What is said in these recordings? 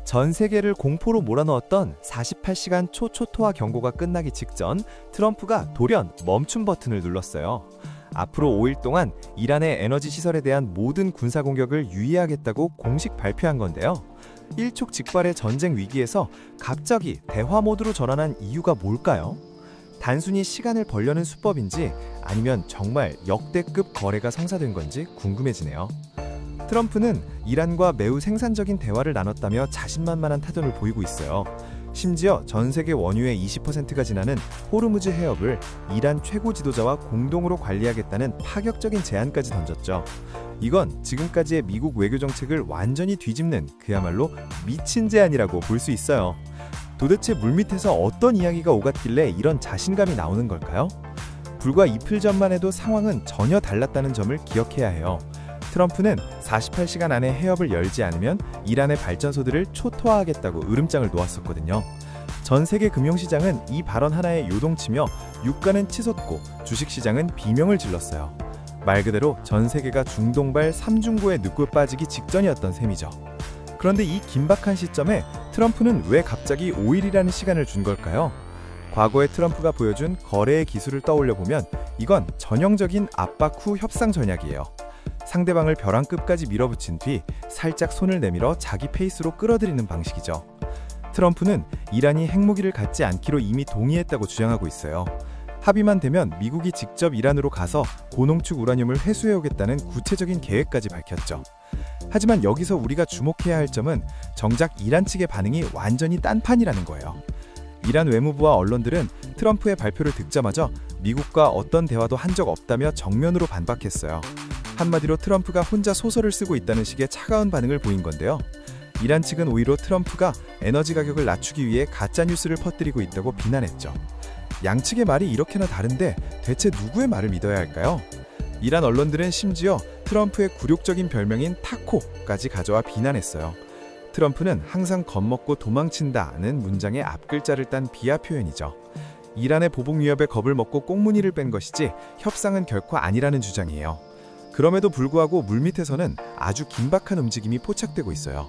전 세계를 공포로 몰아넣었던 48시간 초초토화 경고가 끝나기 직전 트럼프가 돌연 멈춤 버튼을 눌렀어요. 앞으로 5일 동안 이란의 에너지 시설에 대한 모든 군사 공격을 유예하겠다고 공식 발표한 건데요. 일촉즉발의 전쟁 위기에서 갑자기 대화 모드로 전환한 이유가 뭘까요? 단순히 시간을 벌려는 수법인지 아니면 정말 역대급 거래가 성사된 건지 궁금해지네요. 트럼프는 이란과 매우 생산적인 대화를 나눴다며 자신만만한 태도를 보이고 있어요. 심지어 전 세계 원유의 20%가 지나는 호르무즈 해협을 이란 최고 지도자와 공동으로 관리하겠다는 파격적인 제안까지 던졌죠. 이건 지금까지의 미국 외교 정책을 완전히 뒤집는 그야말로 미친 제안이라고 볼 수 있어요. 도대체 물밑에서 어떤 이야기가 오갔길래 이런 자신감이 나오는 걸까요? 불과 이틀 전만 해도 상황은 전혀 달랐다는 점을 기억해야 해요. 트럼프는 48시간 안에 해협을 열지 않으면 이란의 발전소들을 초토화하겠다고 으름장을 놓았었거든요. 전 세계 금융시장은 이 발언 하나에 요동치며 유가는 치솟고 주식시장은 비명을 질렀어요. 말 그대로 전 세계가 중동발 삼중고에 늪고 빠지기 직전이었던 셈이죠. 그런데 이 긴박한 시점에 트럼프는 왜 갑자기 5일이라는 시간을 준 걸까요? 과거에 트럼프가 보여준 거래의 기술을 떠올려보면 이건 전형적인 압박 후 협상 전략이에요. 상대방을 벼랑 끝까지 밀어붙인 뒤 살짝 손을 내밀어 자기 페이스로 끌어들이는 방식이죠. 트럼프는 이란이 핵무기를 갖지 않기로 이미 동의했다고 주장하고 있어요. 합의만 되면 미국이 직접 이란으로 가서 고농축 우라늄을 회수해오겠다는 구체적인 계획까지 밝혔죠. 하지만 여기서 우리가 주목해야 할 점은 정작 이란 측의 반응이 완전히 딴판이라는 거예요. 이란 외무부와 언론들은 트럼프의 발표를 듣자마자 미국과 어떤 대화도 한 적 없다며 정면으로 반박했어요. 한마디로 트럼프가 혼자 소설을 쓰고 있다는 식의 차가운 반응을 보인 건데요. 이란 측은 오히려 트럼프가 에너지 가격을 낮추기 위해 가짜뉴스를 퍼뜨리고 있다고 비난했죠. 양측의 말이 이렇게나 다른데 대체 누구의 말을 믿어야 할까요? 이란 언론들은 심지어 트럼프의 굴욕적인 별명인 타코까지 가져와 비난했어요. 트럼프는 항상 겁먹고 도망친다는 문장의 앞글자를 딴 비하 표현이죠. 이란의 보복 위협에 겁을 먹고 꽁무니를 뺀 것이지 협상은 결코 아니라는 주장이에요. 그럼에도 불구하고 물밑에서는 아주 긴박한 움직임이 포착되고 있어요.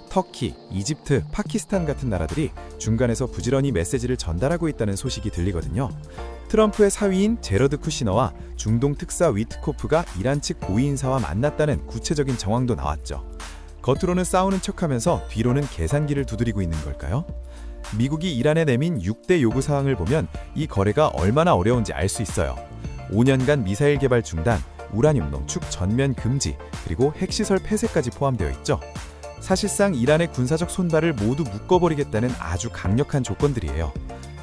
터키, 이집트, 파키스탄 같은 나라들이 중간에서 부지런히 메시지를 전달하고 있다는 소식이 들리거든요. 트럼프의 사위인 제러드 쿠시너와 중동 특사 위트코프가 이란 측 고위 인사와 만났다는 구체적인 정황도 나왔죠. 겉으로는 싸우는 척하면서 뒤로는 계산기를 두드리고 있는 걸까요? 미국이 이란에 내민 6대 요구사항을 보면 이 거래가 얼마나 어려운지 알 수 있어요. 5년간 미사일 개발 중단, 우라늄 농축 전면 금지, 그리고 핵시설 폐쇄까지 포함되어 있죠. 사실상 이란의 군사적 손발을 모두 묶어버리겠다는 아주 강력한 조건들이에요.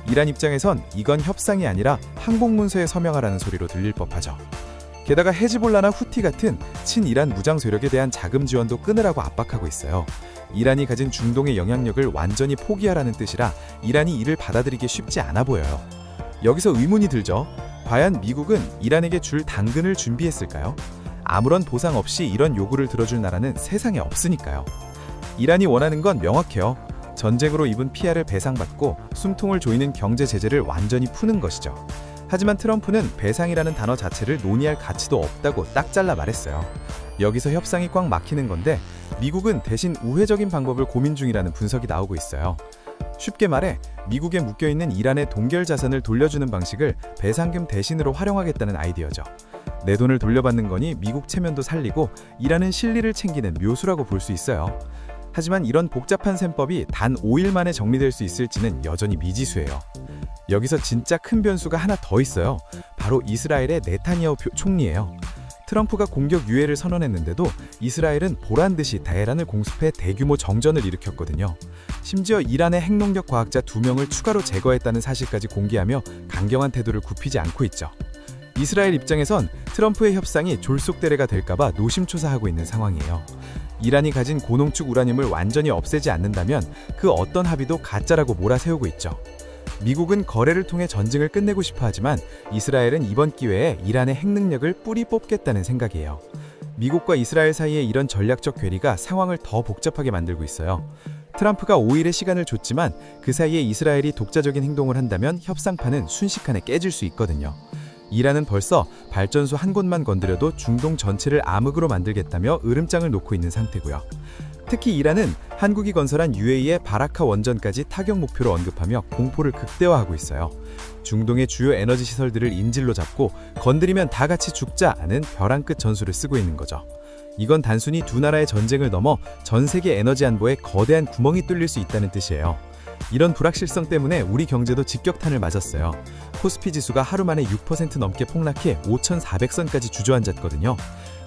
이란 입장에선 이건 협상이 아니라 항복문서에 서명하라는 소리로 들릴 법하죠. 게다가 헤즈볼라나 후티 같은 친이란 무장 세력에 대한 자금 지원도 끊으라고 압박하고 있어요. 이란이 가진 중동의 영향력을 완전히 포기하라는 뜻이라 이란이 이를 받아들이기 쉽지 않아 보여요. 여기서 의문이 들죠. 과연 미국은 이란에게 줄 당근을 준비했을까요? 아무런 보상 없이 이런 요구를 들어줄 나라는 세상에 없으니까요. 이란이 원하는 건 명확해요. 전쟁으로 입은 피해를 배상받고 숨통을 조이는 경제 제재를 완전히 푸는 것이죠. 하지만 트럼프는 배상이라는 단어 자체를 논의할 가치도 없다고 딱 잘라 말했어요. 여기서 협상이 꽉 막히는 건데 미국은 대신 우회적인 방법을 고민 중이라는 분석이 나오고 있어요. 쉽게 말해 미국에 묶여있는 이란의 동결 자산을 돌려주는 방식을 배상금 대신으로 활용하겠다는 아이디어죠. 내 돈을 돌려받는 거니 미국 체면도 살리고 이란은 실리를 챙기는 묘수라고 볼 수 있어요. 하지만 이런 복잡한 셈법이 단 5일 만에 정리될 수 있을지는 여전히 미지수예요. 여기서 진짜 큰 변수가 하나 더 있어요. 바로 이스라엘의 네타냐후 총리예요. 트럼프가 공격 유예를 선언했는데도 이스라엘은 보란듯이 테헤란을 공습해 대규모 정전을 일으켰거든요. 심지어 이란의 핵농력 과학자 2명을 추가로 제거했다는 사실까지 공개하며 강경한 태도를 굽히지 않고 있죠. 이스라엘 입장에선 트럼프의 협상이 졸속대례가 될까봐 노심초사하고 있는 상황이에요. 이란이 가진 고농축 우라늄을 완전히 없애지 않는다면 그 어떤 합의도 가짜라고 몰아세우고 있죠. 미국은 거래를 통해 전쟁을 끝내고 싶어 하지만 이스라엘은 이번 기회에 이란의 핵능력을 뿌리 뽑겠다는 생각이에요. 미국과 이스라엘 사이의 이런 전략적 괴리가 상황을 더 복잡하게 만들고 있어요. 트럼프가 5일의 시간을 줬지만 그 사이에 이스라엘이 독자적인 행동을 한다면 협상판은 순식간에 깨질 수 있거든요. 이란은 벌써 발전소 한 곳만 건드려도 중동 전체를 암흑으로 만들겠다며 으름장을 놓고 있는 상태고요. 특히 이란은 한국이 건설한 UAE의 바라카 원전까지 타격 목표로 언급하며 공포를 극대화하고 있어요. 중동의 주요 에너지 시설들을 인질로 잡고 건드리면 다 같이 죽자는 벼랑 끝 전술을 쓰고 있는 거죠. 이건 단순히 두 나라의 전쟁을 넘어 전 세계 에너지 안보에 거대한 구멍이 뚫릴 수 있다는 뜻이에요. 이런 불확실성 때문에 우리 경제도 직격탄을 맞았어요. 코스피 지수가 하루 만에 6% 넘게 폭락해 5,400선까지 주저앉았거든요.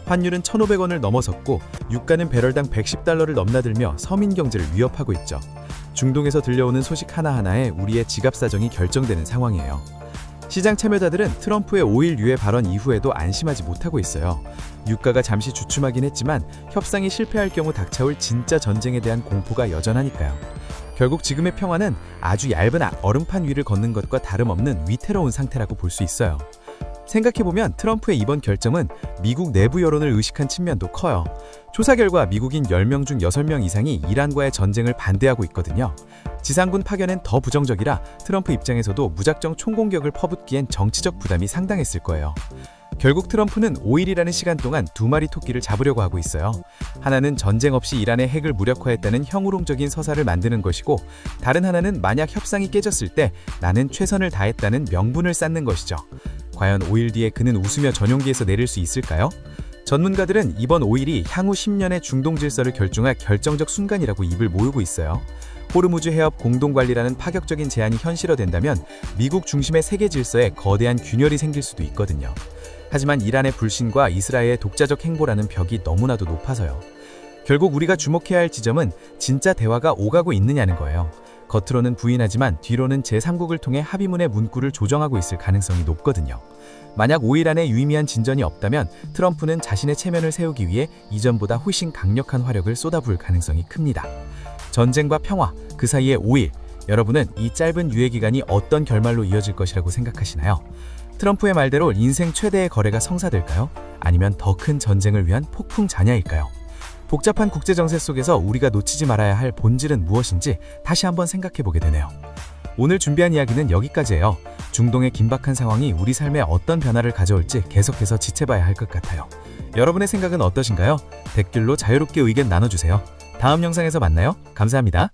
환율은 1,500원을 넘어섰고 유가는 배럴당 $110를 넘나들며 서민 경제를 위협하고 있죠. 중동에서 들려오는 소식 하나하나에 우리의 지갑 사정이 결정되는 상황이에요. 시장 참여자들은 트럼프의 5일 유해 발언 이후에도 안심하지 못하고 있어요. 유가가 잠시 주춤하긴 했지만 협상이 실패할 경우 닥쳐올 진짜 전쟁에 대한 공포가 여전하니까요. 결국 지금의 평화는 아주 얇은 얼음판 위를 걷는 것과 다름없는 위태로운 상태라고 볼 수 있어요. 생각해보면 트럼프의 이번 결정은 미국 내부 여론을 의식한 측면도 커요. 조사 결과 미국인 10명 중 6명 이상이 이란과의 전쟁을 반대하고 있거든요. 지상군 파견엔 더 부정적이라 트럼프 입장에서도 무작정 총공격을 퍼붓기엔 정치적 부담이 상당했을 거예요. 결국 트럼프는 5일이라는 시간 동안 두 마리 토끼를 잡으려고 하고 있어요. 하나는 전쟁 없이 이란의 핵을 무력화했다는 형우롱적인 서사를 만드는 것이고, 다른 하나는 만약 협상이 깨졌을 때 나는 최선을 다했다는 명분을 쌓는 것이죠. 과연 5일 뒤에 그는 웃으며 전용기에서 내릴 수 있을까요? 전문가들은 이번 5일이 향후 10년의 중동 질서를 결정할 결정적 순간이라고 입을 모으고 있어요. 호르무즈 해협 공동관리라는 파격적인 제안이 현실화된다면 미국 중심의 세계 질서에 거대한 균열이 생길 수도 있거든요. 하지만 이란의 불신과 이스라엘의 독자적 행보라는 벽이 너무나도 높아서요. 결국 우리가 주목해야 할 지점은 진짜 대화가 오가고 있느냐는 거예요. 겉으로는 부인하지만 뒤로는 제3국을 통해 합의문의 문구를 조정하고 있을 가능성이 높거든요. 만약 5일 안에 유의미한 진전이 없다면 트럼프는 자신의 체면을 세우기 위해 이전보다 훨씬 강력한 화력을 쏟아부을 가능성이 큽니다. 전쟁과 평화, 그 사이에 5일, 여러분은 이 짧은 유예 기간이 어떤 결말로 이어질 것이라고 생각하시나요? 트럼프의 말대로 인생 최대의 거래가 성사될까요? 아니면 더 큰 전쟁을 위한 폭풍 잔야일까요? 복잡한 국제정세 속에서 우리가 놓치지 말아야 할 본질은 무엇인지 다시 한번 생각해보게 되네요. 오늘 준비한 이야기는 여기까지예요. 중동의 긴박한 상황이 우리 삶에 어떤 변화를 가져올지 계속해서 지켜봐야 할 것 같아요. 여러분의 생각은 어떠신가요? 댓글로 자유롭게 의견 나눠주세요. 다음 영상에서 만나요. 감사합니다.